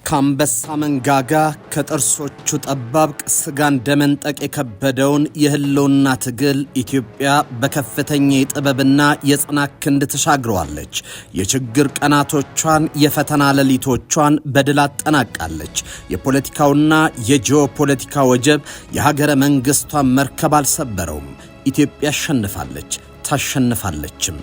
ካንበሳ መንጋጋ ከጥርሶቹ ጠባብቅ ስጋን ደመንጠቅ የከበደውን የህልውና ትግል ኢትዮጵያ በከፍተኛ የጥበብና የጽናት ክንድ ተሻግረዋለች። የችግር ቀናቶቿን የፈተና ሌሊቶቿን በድል አጠናቃለች። የፖለቲካውና የጂኦፖለቲካ ወጀብ የሀገረ መንግስቷን መርከብ አልሰበረውም። ኢትዮጵያ አሸንፋለች፣ ታሸንፋለችም።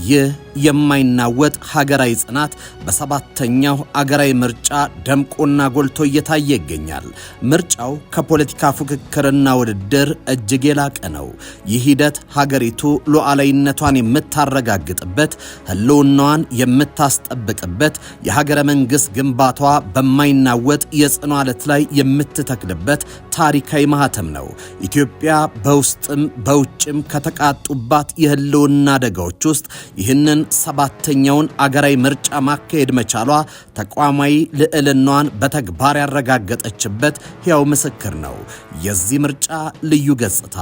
ይህ የማይናወጥ ሀገራዊ ጽናት በሰባተኛው አገራዊ ምርጫ ደምቆና ጎልቶ እየታየ ይገኛል። ምርጫው ከፖለቲካ ፉክክርና ውድድር እጅግ የላቀ ነው። ይህ ሂደት ሀገሪቱ ሉዓላዊነቷን የምታረጋግጥበት፣ ህልውናዋን የምታስጠብቅበት፣ የሀገረ መንግስት ግንባቷ በማይናወጥ የጽኑ ዓለት ላይ የምትተክልበት ታሪካዊ ማህተም ነው። ኢትዮጵያ በውስጥም በውጭም ከተቃጡባት የህልውና አደጋዎች ውስጥ ይህንን ሰባተኛውን አገራዊ ምርጫ ማካሄድ መቻሏ ተቋማዊ ልዕልናዋን በተግባር ያረጋገጠችበት ሕያው ምስክር ነው። የዚህ ምርጫ ልዩ ገጽታ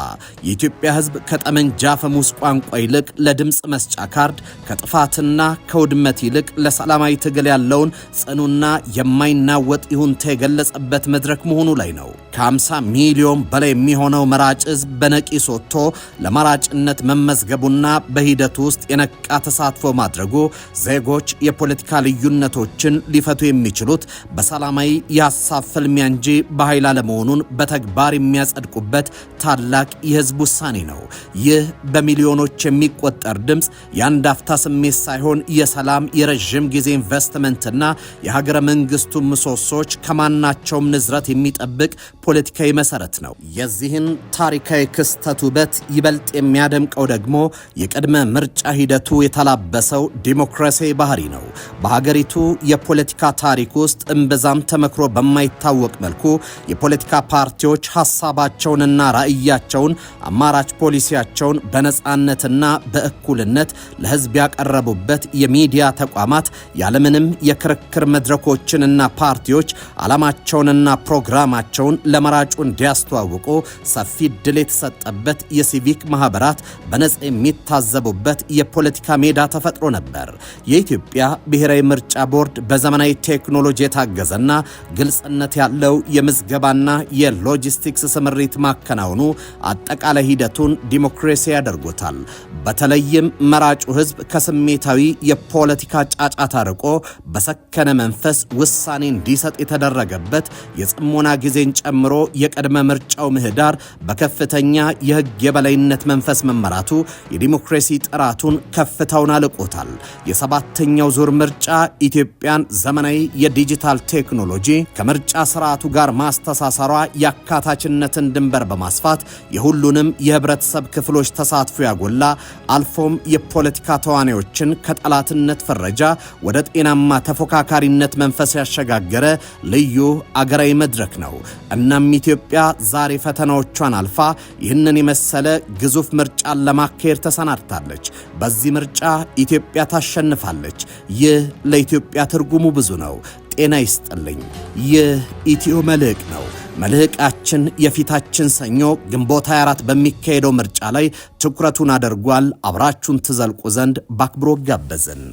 የኢትዮጵያ ህዝብ ከጠመንጃ ፈሙስ ቋንቋ ይልቅ ለድምፅ መስጫ ካርድ፣ ከጥፋትና ከውድመት ይልቅ ለሰላማዊ ትግል ያለውን ጽኑና የማይናወጥ ይሁንታ የገለጸበት መድረክ መሆኑ ላይ ነው። ከ50 ሚሊዮን በላይ የሚሆነው መራጭ ህዝብ በነቂስ ወጥቶ ለመራጭነት መመዝገቡና በሂደቱ ውስጥ የነቃ ተሳትፎ ማድረጉ ዜጎች የፖለቲካ ልዩነቶችን ሊፈቱ የሚችሉት በሰላማዊ የሐሳብ ፍልሚያ እንጂ በኃይል አለመሆኑን በተግባር የሚያጸድቁበት ታላቅ የህዝብ ውሳኔ ነው። ይህ በሚሊዮኖች የሚቆጠር ድምፅ የአንድ አፍታ ስሜት ሳይሆን የሰላም የረዥም ጊዜ ኢንቨስትመንትና የሀገረ መንግስቱ ምሰሶች ከማናቸውም ንዝረት የሚጠብቅ ፖለቲካዊ መሰረት ነው። የዚህን ታሪካዊ ክስተት ውበት ይበልጥ የሚያደምቀው ደግሞ የቅድመ ምርጫ ሂደቱ የተላበሰው ዲሞክራሲያዊ ባህሪ ነው። በሀገሪቱ የፖለቲካ ታሪክ ውስጥ እምብዛም ተመክሮ በማይታወቅ መልኩ የፖለቲካ ፓርቲዎች ሐሳባቸውንና ራዕያቸውን፣ አማራጭ ፖሊሲያቸውን በነጻነትና በእኩልነት ለህዝብ ያቀረቡበት የሚዲያ ተቋማት ያለምንም የክርክር መድረኮችንና ፓርቲዎች ዓላማቸውንና ፕሮግራማቸውን ለመራጩ እንዲያስተዋውቁ ሰፊ ዕድል የተሰጠበት፣ የሲቪክ ማህበራት በነጻ የሚታዘቡበት የፖለቲካ ሜዳ ተፈጥሮ ነበር። የኢትዮጵያ ብሔራዊ ምርጫ ቦርድ በዘመናዊ ቴክኖሎጂ የታገዘና ግልጽነት ያለው የምዝገባና የሎጂስቲክስ ስምሪት ማከናወኑ አጠቃላይ ሂደቱን ዲሞክራሲ ያደርጉታል። በተለይም መራጩ ህዝብ ከስሜታዊ የፖለቲካ ጫጫታ ርቆ በሰከነ መንፈስ ውሳኔ እንዲሰጥ የተደረገበት፣ የጽሞና ጊዜን ጨምሮ የቅድመ ምርጫው ምህዳር በከፍተኛ የህግ የበላይነት መንፈስ መመራቱ የዲሞክራሲ ጥራቱን ከፍታውን አልቆታል። የሰባተኛው ዙር ምርጫ ኢትዮጵያን ዘመናዊ የዲጂታል ቴክኖሎጂ ከምርጫ ስርዓቱ ጋር ማስተሳሰሯ የአካታችነትን ድንበር በማስፋት የሁሉንም የህብረተሰብ ክፍሎች ተሳትፎ ያጎላ፣ አልፎም የፖለቲካ ተዋናዮችን ከጠላትነት ፈረጃ ወደ ጤናማ ተፎካካሪነት መንፈስ ያሸጋገረ ልዩ አገራዊ መድረክ ነው። እናም ኢትዮጵያ ዛሬ ፈተናዎቿን አልፋ ይህንን የመሰለ ግዙፍ ምርጫን ለማካሄድ ተሰናድታለች። በዚህ ምርጫ ኢትዮጵያ ታሸንፋለች። ይህ ለኢትዮጵያ ትርጉሙ ብዙ ነው። ጤና ይስጥልኝ። ይህ ኢትዮ መልሕቅ ነው። መልሕቃችን የፊታችን ሰኞ ግንቦት 24 በሚካሄደው ምርጫ ላይ ትኩረቱን አድርጓል። አብራችሁን ትዘልቁ ዘንድ በአክብሮት ጋበዝን።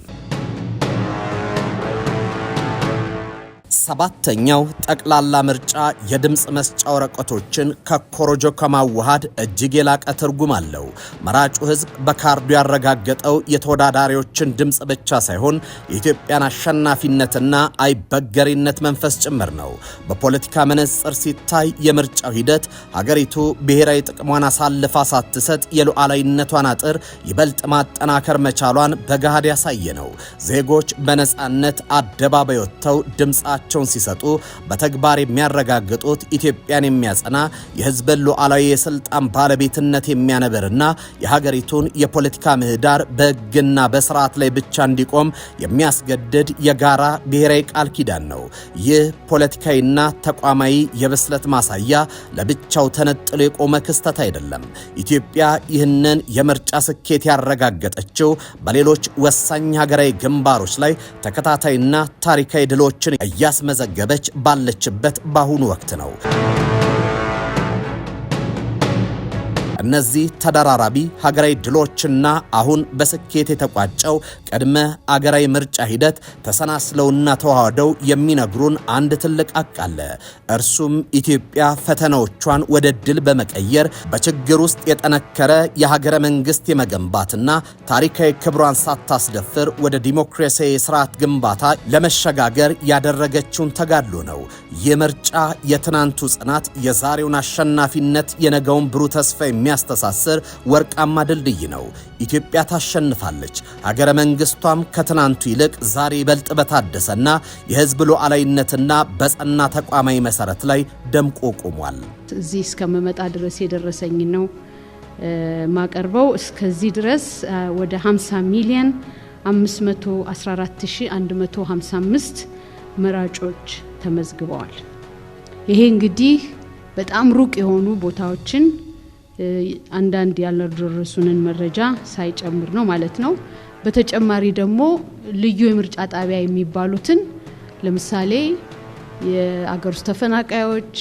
ሰባተኛው ጠቅላላ ምርጫ የድምፅ መስጫ ወረቀቶችን ከኮሮጆ ከማዋሃድ እጅግ የላቀ ትርጉም አለው። መራጩ ህዝብ በካርዱ ያረጋገጠው የተወዳዳሪዎችን ድምፅ ብቻ ሳይሆን የኢትዮጵያን አሸናፊነትና አይበገሪነት መንፈስ ጭምር ነው። በፖለቲካ መነጽር ሲታይ የምርጫው ሂደት ሀገሪቱ ብሔራዊ ጥቅሟን አሳልፋ ሳትሰጥ የሉዓላዊነቷን አጥር ይበልጥ ማጠናከር መቻሏን በገሃድ ያሳየ ነው። ዜጎች በነጻነት አደባባይ ወጥተው ድምፃቸውን ሲሰጡ በተግባር የሚያረጋግጡት ኢትዮጵያን የሚያጸና የህዝብን ሉዓላዊ የስልጣን ባለቤትነት የሚያነብርና የሀገሪቱን የፖለቲካ ምህዳር በህግና በስርዓት ላይ ብቻ እንዲቆም የሚያስገድድ የጋራ ብሔራዊ ቃል ኪዳን ነው። ይህ ፖለቲካዊና ተቋማዊ የብስለት ማሳያ ለብቻው ተነጥሎ የቆመ ክስተት አይደለም። ኢትዮጵያ ይህንን የምርጫ ስኬት ያረጋገጠችው በሌሎች ወሳኝ ሀገራዊ ግንባሮች ላይ ተከታታይና ታሪካዊ ድሎችን እያስመዘገበች ባለችበት በአሁኑ ወቅት ነው። እነዚህ ተደራራቢ ሀገራዊ ድሎችና አሁን በስኬት የተቋጨው ቅድመ አገራዊ ምርጫ ሂደት ተሰናስለውና ተዋህደው የሚነግሩን አንድ ትልቅ ሀቅ አለ። እርሱም ኢትዮጵያ ፈተናዎቿን ወደ ድል በመቀየር በችግር ውስጥ የጠነከረ የሀገረ መንግስት የመገንባትና ታሪካዊ ክብሯን ሳታስደፍር ወደ ዲሞክራሲያዊ ስርዓት ግንባታ ለመሸጋገር ያደረገችውን ተጋድሎ ነው። ይህ ምርጫ የትናንቱ ጽናት የዛሬውን አሸናፊነት የነገውን ብሩህ ተስፋ የሚያስተሳስር ወርቃማ ድልድይ ነው። ኢትዮጵያ ታሸንፋለች። ሀገረ መንግስቷም ከትናንቱ ይልቅ ዛሬ ይበልጥ በታደሰና የህዝብ ሉዓላዊነትና በጸና ተቋማዊ መሰረት ላይ ደምቆ ቆሟል። እዚህ እስከመመጣ ድረስ የደረሰኝ ነው ማቀርበው። እስከዚህ ድረስ ወደ 50 ሚሊዮን 514155 መራጮች ተመዝግበዋል። ይሄ እንግዲህ በጣም ሩቅ የሆኑ ቦታዎችን አንዳንድ ያልደረሱንን መረጃ ሳይጨምር ነው ማለት ነው። በተጨማሪ ደግሞ ልዩ የምርጫ ጣቢያ የሚባሉትን ለምሳሌ የአገር ውስጥ ተፈናቃዮች፣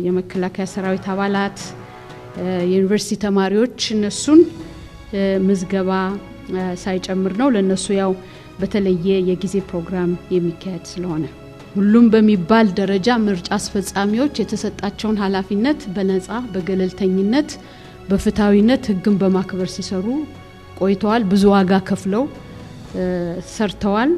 የመከላከያ ሰራዊት አባላት፣ የዩኒቨርሲቲ ተማሪዎች እነሱን ምዝገባ ሳይጨምር ነው። ለነሱ ያው በተለየ የጊዜ ፕሮግራም የሚካሄድ ስለሆነ ሁሉም በሚባል ደረጃ ምርጫ አስፈጻሚዎች የተሰጣቸውን ኃላፊነት በነጻ በገለልተኝነት በፍትሃዊነት ህግን በማክበር ሲሰሩ ቆይተዋል። ብዙ ዋጋ ከፍለው ሰርተዋል።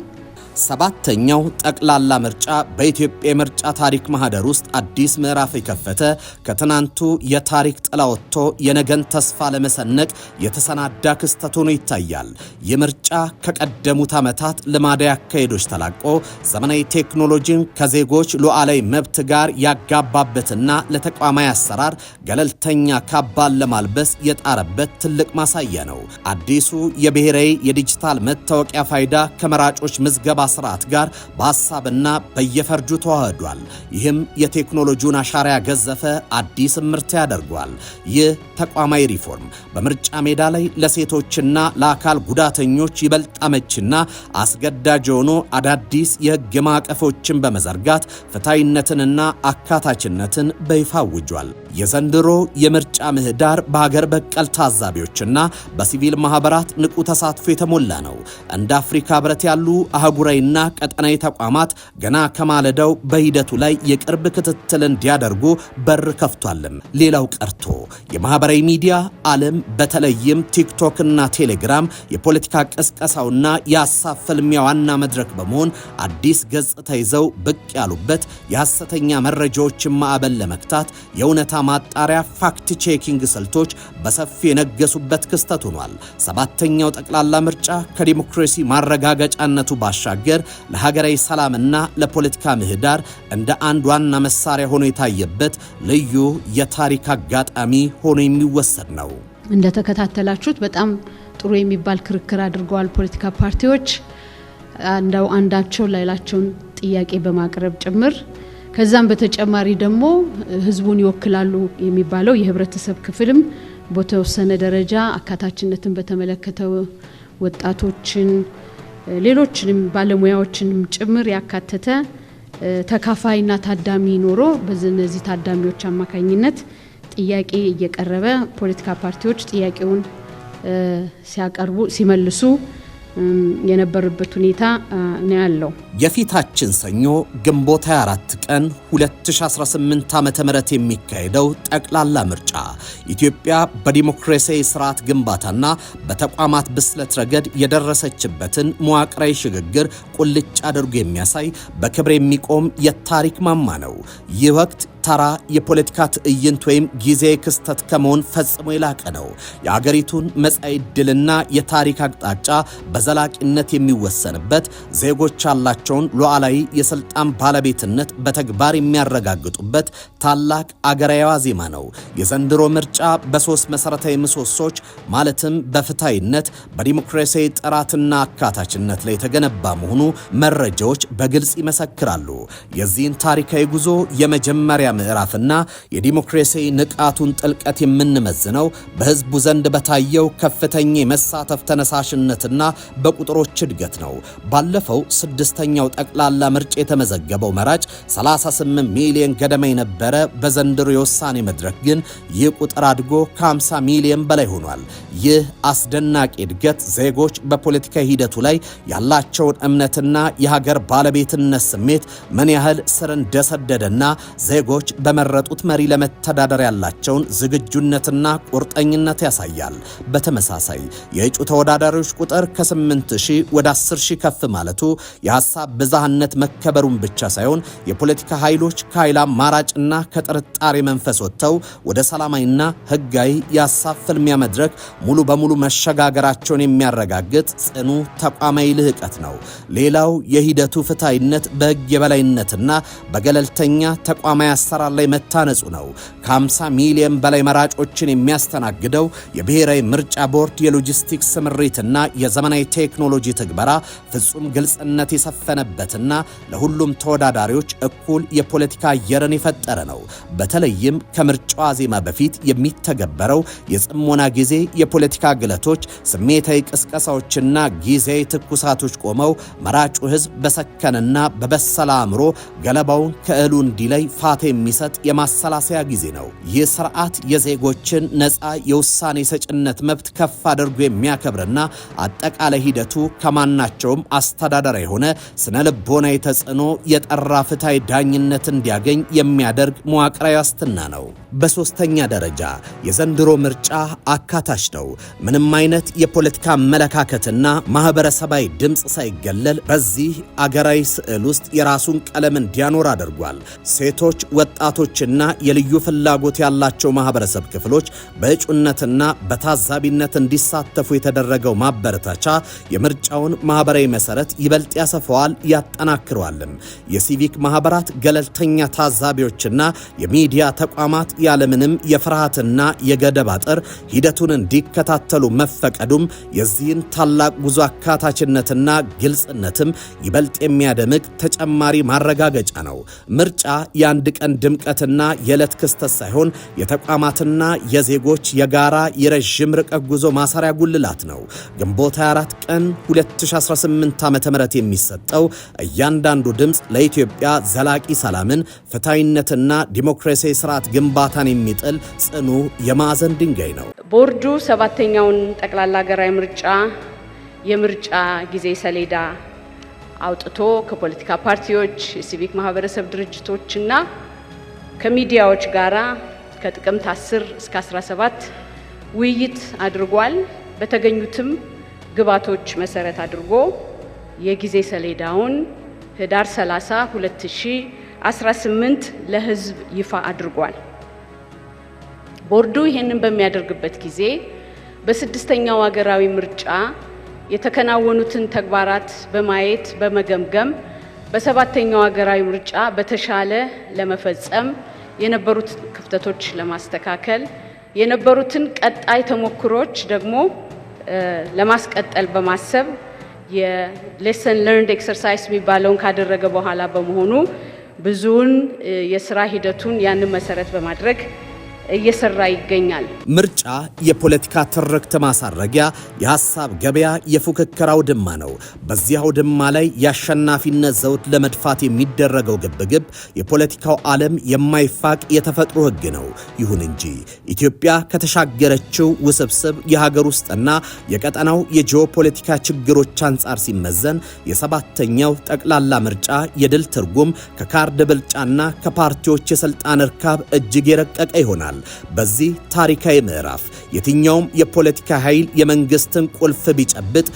ሰባተኛው ጠቅላላ ምርጫ በኢትዮጵያ ምርጫ ታሪክ ማህደር ውስጥ አዲስ ምዕራፍ የከፈተ ከትናንቱ የታሪክ ጥላ ወጥቶ የነገን ተስፋ ለመሰነቅ የተሰናዳ ክስተት ሆኖ ይታያል። የምርጫ ከቀደሙት ዓመታት ልማዳዊ አካሄዶች ተላቆ ዘመናዊ ቴክኖሎጂን ከዜጎች ሉዓላዊ መብት ጋር ያጋባበትና ለተቋማዊ አሰራር ገለልተኛ ካባን ለማልበስ የጣረበት ትልቅ ማሳያ ነው። አዲሱ የብሔራዊ የዲጂታል መታወቂያ ፋይዳ ከመራጮች ምዝገባ ስርዓት ጋር በሐሳብና በየፈርጁ ተዋህዷል። ይህም የቴክኖሎጂውን አሻራ ያገዘፈ አዲስ ምርት ያደርጓል። ይህ ተቋማዊ ሪፎርም በምርጫ ሜዳ ላይ ለሴቶችና ለአካል ጉዳተኞች ይበልጥ አመቺና አስገዳጅ የሆኑ አዳዲስ የህግ ማዕቀፎችን በመዘርጋት ፍትሃዊነትንና አካታችነትን በይፋ አውጇል። የዘንድሮ የምርጫ ምህዳር በሀገር በቀል ታዛቢዎችና በሲቪል ማህበራት ንቁ ተሳትፎ የተሞላ ነው። እንደ አፍሪካ ህብረት ያሉ አህጉራዊና ቀጠናዊ ተቋማት ገና ከማለዳው በሂደቱ ላይ የቅርብ ክትትል እንዲያደርጉ በር ከፍቷልም። ሌላው ቀርቶ የማህበራዊ ሚዲያ ዓለም በተለይም ቲክቶክና ቴሌግራም የፖለቲካ ቅስቀሳውና የሐሳብ ፍልሚያ ዋና መድረክ በመሆን አዲስ ገጽታ ይዘው ብቅ ያሉበት የሐሰተኛ መረጃዎችን ማዕበል ለመክታት የእውነታ ማጣሪያ ፋክት ቼኪንግ ስልቶች በሰፊ የነገሱበት ክስተት ሆኗል። ሰባተኛው ጠቅላላ ምርጫ ከዲሞክራሲ ማረጋገጫነቱ ባሻገር ለሀገራዊ ሰላምና ለፖለቲካ ምህዳር እንደ አንድ ዋና መሳሪያ ሆኖ የታየበት ልዩ የታሪክ አጋጣሚ ሆኖ የሚወሰድ ነው። እንደተከታተላችሁት በጣም ጥሩ የሚባል ክርክር አድርገዋል ፖለቲካ ፓርቲዎች አንዳው አንዳቸው ላይላቸውን ጥያቄ በማቅረብ ጭምር። ከዛም በተጨማሪ ደግሞ ህዝቡን ይወክላሉ የሚባለው የህብረተሰብ ክፍልም በተወሰነ ደረጃ አካታችነትን በተመለከተ ወጣቶችን ሌሎችንም ባለሙያዎችንም ጭምር ያካተተ ተካፋይና ታዳሚ ኖሮ በእነዚህ ታዳሚዎች አማካኝነት ጥያቄ እየቀረበ ፖለቲካ ፓርቲዎች ጥያቄውን ሲያቀርቡ ሲመልሱ የነበረበት ሁኔታ ነው ያለው። የፊታችን ሰኞ ግንቦት 24 ቀን 2018 ዓ.ም የሚካሄደው ጠቅላላ ምርጫ ኢትዮጵያ በዲሞክራሲያዊ ስርዓት ግንባታና በተቋማት ብስለት ረገድ የደረሰችበትን መዋቅራዊ ሽግግር ቁልጭ አድርጎ የሚያሳይ በክብር የሚቆም የታሪክ ማማ ነው። ይህ ወቅት ተራ የፖለቲካ ትዕይንት ወይም ጊዜያዊ ክስተት ከመሆን ፈጽሞ የላቀ ነው። የአገሪቱን መጻኢ ዕድልና የታሪክ አቅጣጫ በዘላቂነት የሚወሰንበት፣ ዜጎች ያላቸውን ሉዓላዊ የስልጣን ባለቤትነት በተግባር የሚያረጋግጡበት ታላቅ አገራዊ ዋዜማ ነው። የዘንድሮ ምርጫ በሶስት መሰረታዊ ምሰሶች ማለትም በፍትሃዊነት፣ በዲሞክራሲያዊ ጥራትና አካታችነት ላይ የተገነባ መሆኑ መረጃዎች በግልጽ ይመሰክራሉ። የዚህን ታሪካዊ ጉዞ የመጀመሪያ የመጀመሪያ ምዕራፍና የዲሞክራሲ ንቃቱን ጥልቀት የምንመዝነው በህዝቡ ዘንድ በታየው ከፍተኛ መሳተፍ ተነሳሽነትና በቁጥሮች እድገት ነው። ባለፈው ስድስተኛው ጠቅላላ ምርጫ የተመዘገበው መራጭ 38 ሚሊዮን ገደማ የነበረ በዘንድሮ የውሳኔ መድረክ ግን ይህ ቁጥር አድጎ ከ50 ሚሊዮን በላይ ሆኗል። ይህ አስደናቂ እድገት ዜጎች በፖለቲካ ሂደቱ ላይ ያላቸውን እምነትና የሀገር ባለቤትነት ስሜት ምን ያህል ስር እንደሰደደና ዜጎች በመረጡት መሪ ለመተዳደር ያላቸውን ዝግጁነትና ቁርጠኝነት ያሳያል። በተመሳሳይ የእጩ ተወዳዳሪዎች ቁጥር ከ8000 ወደ 10000 ከፍ ማለቱ የሐሳብ ብዝሃነት መከበሩን ብቻ ሳይሆን የፖለቲካ ኃይሎች ከኃይል አማራጭና ከጥርጣሬ መንፈስ ወጥተው ወደ ሰላማዊና ህጋዊ የሐሳብ ፍልሚያ መድረክ ሙሉ በሙሉ መሸጋገራቸውን የሚያረጋግጥ ጽኑ ተቋማዊ ልህቀት ነው። ሌላው የሂደቱ ፍትሃዊነት በህግ የበላይነትና በገለልተኛ ተቋማዊ አሰራር ላይ መታነጹ ነው። ከ50 ሚሊዮን በላይ መራጮችን የሚያስተናግደው የብሔራዊ ምርጫ ቦርድ የሎጂስቲክስ ስምሪትና የዘመናዊ ቴክኖሎጂ ትግበራ ፍጹም ግልጽነት የሰፈነበትና ለሁሉም ተወዳዳሪዎች እኩል የፖለቲካ አየርን የፈጠረ ነው። በተለይም ከምርጫው ዋዜማ በፊት የሚተገበረው የጽሞና ጊዜ የፖለቲካ ግለቶች፣ ስሜታዊ ቅስቀሳዎችና ጊዜያዊ ትኩሳቶች ቆመው መራጩ ህዝብ በሰከነና በበሰለ አእምሮ ገለባውን ከእህሉ እንዲለይ ፋታ የሚሰጥ የማሰላሰያ ጊዜ ነው። ይህ ስርዓት የዜጎችን ነፃ የውሳኔ ሰጭነት መብት ከፍ አድርጎ የሚያከብርና አጠቃላይ ሂደቱ ከማናቸውም አስተዳደራዊ የሆነ ስነ ልቦናዊ ተጽዕኖ የጠራ ፍትሃዊ ዳኝነት እንዲያገኝ የሚያደርግ መዋቅራዊ ዋስትና ነው። በሶስተኛ ደረጃ የዘንድሮ ምርጫ አካታች ነው። ምንም አይነት የፖለቲካ አመለካከትና ማህበረሰባዊ ድምፅ ሳይገለል በዚህ አገራዊ ስዕል ውስጥ የራሱን ቀለም እንዲያኖር አድርጓል። ሴቶች፣ ወጣቶችና የልዩ ፍላጎት ያላቸው ማህበረሰብ ክፍሎች በእጩነትና በታዛቢነት እንዲሳተፉ የተደረገው ማበረታቻ የምርጫውን ማህበራዊ መሰረት ይበልጥ ያሰፋዋል፣ ያጠናክረዋልም። የሲቪክ ማህበራት፣ ገለልተኛ ታዛቢዎችና የሚዲያ ተቋማት ያለምንም የፍርሃትና የገደብ አጥር ሂደቱን እንዲከታተሉ መፈቀዱም የዚህን ታላቅ ጉዞ አካታችነትና ግልጽነትም ይበልጥ የሚያደምቅ ተጨማሪ ማረጋገጫ ነው። ምርጫ የአንድ ቀን ድምቀትና የዕለት ክስተት ሳይሆን የተቋማትና የዜጎች የጋራ የረዥም ርቀት ጉዞ ማሰሪያ ጉልላት ነው። ግንቦት 24 ቀን 2018 ዓ.ም የሚሰጠው እያንዳንዱ ድምፅ ለኢትዮጵያ ዘላቂ ሰላምን፣ ፍትሃዊነትና ዲሞክራሲያዊ ስርዓት ግንባታን የሚጥል ጽኑ የማዕዘን ድንጋይ ነው። ቦርዱ ሰባተኛውን ጠቅላላ ሀገራዊ ምርጫ የምርጫ ጊዜ ሰሌዳ አውጥቶ ከፖለቲካ ፓርቲዎች፣ የሲቪክ ማህበረሰብ ድርጅቶችና ከሚዲያዎች ጋራ ከጥቅምት 10 እስከ 17 ውይይት አድርጓል። በተገኙትም ግባቶች መሰረት አድርጎ የጊዜ ሰሌዳውን ህዳር 30 2018 ለህዝብ ይፋ አድርጓል። ቦርዱ ይህንን በሚያደርግበት ጊዜ በስድስተኛው ሀገራዊ ምርጫ የተከናወኑትን ተግባራት በማየት በመገምገም በሰባተኛው ሀገራዊ ምርጫ በተሻለ ለመፈጸም የነበሩት ክፍተቶች ለማስተካከል የነበሩትን ቀጣይ ተሞክሮች ደግሞ ለማስቀጠል በማሰብ የሌሰን ለርንድ ኤክሰርሳይዝ የሚባለውን ካደረገ በኋላ በመሆኑ ብዙውን የስራ ሂደቱን ያንን መሰረት በማድረግ እየሰራ ይገኛል። ምርጫ የፖለቲካ ትርክት ማሳረጊያ፣ የሐሳብ ገበያ፣ የፉክክር አውድማ ነው። በዚህ አውድማ ላይ የአሸናፊነት ዘውድ ለመድፋት የሚደረገው ግብግብ የፖለቲካው ዓለም የማይፋቅ የተፈጥሮ ሕግ ነው። ይሁን እንጂ ኢትዮጵያ ከተሻገረችው ውስብስብ የሀገር ውስጥና የቀጠናው የጂኦፖለቲካ ችግሮች አንጻር ሲመዘን የሰባተኛው ጠቅላላ ምርጫ የድል ትርጉም ከካርድ ብልጫና ከፓርቲዎች የስልጣን እርካብ እጅግ የረቀቀ ይሆናል። በዚህ ታሪካዊ ምዕራፍ የትኛውም የፖለቲካ ኃይል የመንግስትን ቁልፍ ቢጨብጥ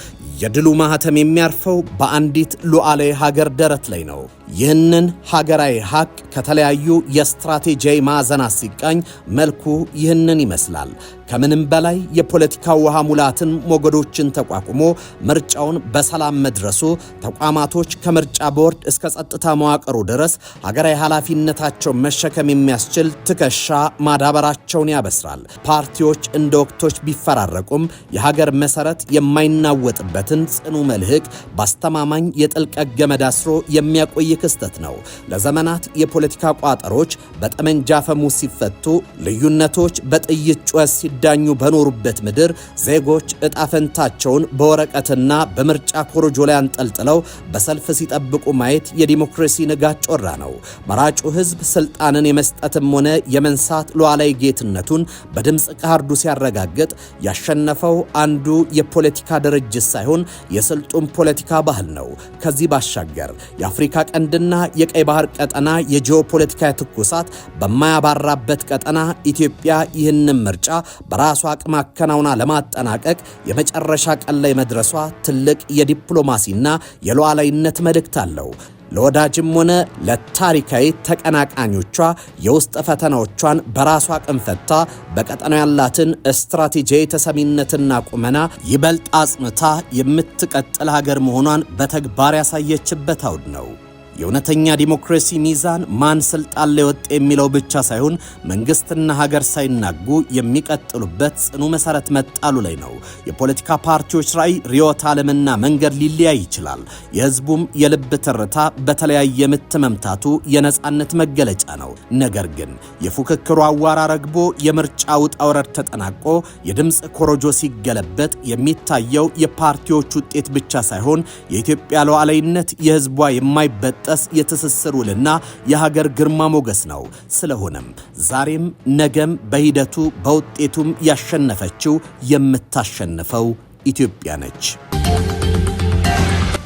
የድሉ ማህተም የሚያርፈው በአንዲት ሉዓላዊ ሀገር ደረት ላይ ነው። ይህንን ሀገራዊ ሀቅ ከተለያዩ የስትራቴጂያዊ ማዕዘናት ሲቃኝ መልኩ ይህንን ይመስላል። ከምንም በላይ የፖለቲካ ውሃ ሙላትን ሞገዶችን ተቋቁሞ ምርጫውን በሰላም መድረሱ ተቋማቶች ከምርጫ ቦርድ እስከ ጸጥታ መዋቅሩ ድረስ ሀገራዊ ኃላፊነታቸውን መሸከም የሚያስችል ትከሻ ማዳበራቸውን ያበስራል። ፓርቲዎች እንደ ወቅቶች ቢፈራረቁም የሀገር መሰረት የማይናወጥበትን ጽኑ መልህቅ በአስተማማኝ የጥልቀት ገመድ አስሮ የሚያቆይ ክስተት ነው። ለዘመናት የፖለቲካ ቋጠሮች በጠመንጃ ፈሙዝ ሲፈቱ፣ ልዩነቶች በጥይት ጩኸት ሲዳኙ በኖሩበት ምድር ዜጎች ዕጣ ፈንታቸውን በወረቀትና በምርጫ ኮረጆ ላይ አንጠልጥለው በሰልፍ ሲጠብቁ ማየት የዲሞክራሲ ንጋት ጮራ ነው። መራጩ ሕዝብ ስልጣንን የመስጠትም ሆነ የመንሳት ሉዓላዊ ጌትነቱን በድምፅ ካርዱ ሲያረጋግጥ ያሸነፈው አንዱ የፖለቲካ ድርጅት ሳይሆን የስልጡን ፖለቲካ ባህል ነው። ከዚህ ባሻገር የአፍሪካ ቀንድና የቀይ ባህር ቀጠና የጂኦፖለቲካ ትኩሳት በማያባራበት ቀጠና ኢትዮጵያ ይህንን ምርጫ በራሷ አቅም አከናውና ለማጠናቀቅ የመጨረሻ ቀን ላይ መድረሷ ትልቅ የዲፕሎማሲና የሉዓላዊነት መልእክት አለው። ለወዳጅም ሆነ ለታሪካዊ ተቀናቃኞቿ የውስጥ ፈተናዎቿን በራሷ አቅም ፈታ በቀጠናው ያላትን ስትራቴጂያዊ ተሰሚነትና ቁመና ይበልጥ አጽንታ የምትቀጥል ሀገር መሆኗን በተግባር ያሳየችበት አውድ ነው። የእውነተኛ ዲሞክራሲ ሚዛን ማን ስልጣን ላይ ወጥ የሚለው ብቻ ሳይሆን መንግስትና ሀገር ሳይናጉ የሚቀጥሉበት ጽኑ መሰረት መጣሉ ላይ ነው። የፖለቲካ ፓርቲዎች ራዕይ፣ ርዕዮተ ዓለምና መንገድ ሊለያይ ይችላል። የህዝቡም የልብ ትርታ በተለያየ ምት መምታቱ የነጻነት መገለጫ ነው። ነገር ግን የፉክክሩ አዋራ ረግቦ የምርጫ ውጣ ውረድ ተጠናቆ የድምፅ ኮረጆ ሲገለበጥ የሚታየው የፓርቲዎች ውጤት ብቻ ሳይሆን የኢትዮጵያ ሉዓላዊነት፣ የህዝቧ የማይበጥ የትስስር ውልና የሀገር ግርማ ሞገስ ነው። ስለሆነም ዛሬም ነገም በሂደቱ በውጤቱም ያሸነፈችው የምታሸንፈው ኢትዮጵያ ነች።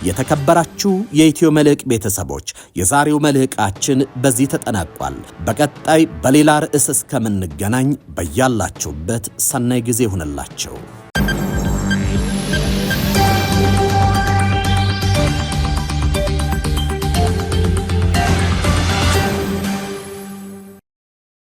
የተከበራችሁ የኢትዮ መልሕቅ ቤተሰቦች የዛሬው መልሕቃችን በዚህ ተጠናቋል። በቀጣይ በሌላ ርዕስ እስከምንገናኝ በያላችሁበት ሰናይ ጊዜ ይሁንላችሁ።